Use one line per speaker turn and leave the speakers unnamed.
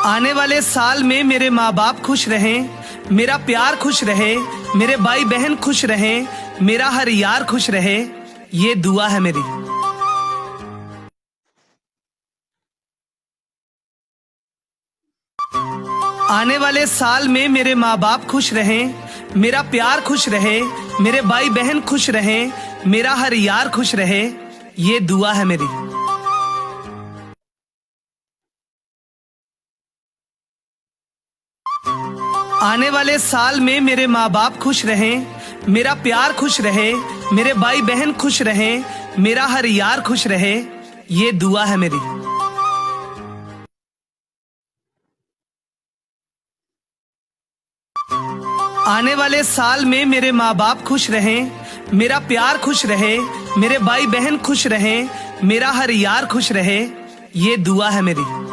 आने वाले साल में मेरे माँ बाप खुश रहें, मेरा प्यार खुश रहे, मेरे भाई बहन खुश रहें, मेरा हर यार खुश रहे, ये दुआ है मेरी। आने वाले साल में मेरे माँ बाप खुश रहें, मेरा प्यार खुश रहे, मेरे भाई बहन खुश रहें, मेरा हर यार खुश रहे, ये दुआ है मेरी। आने वाले साल में मेरे माँ बाप खुश रहें, मेरा प्यार खुश रहे, मेरे भाई बहन खुश रहें, मेरा हर यार खुश रहे, ये दुआ है मेरी। आने वाले साल में मेरे माँ बाप खुश रहें, मेरा प्यार खुश रहे, मेरे भाई बहन खुश रहें, मेरा हर यार खुश रहे, ये दुआ है मेरी।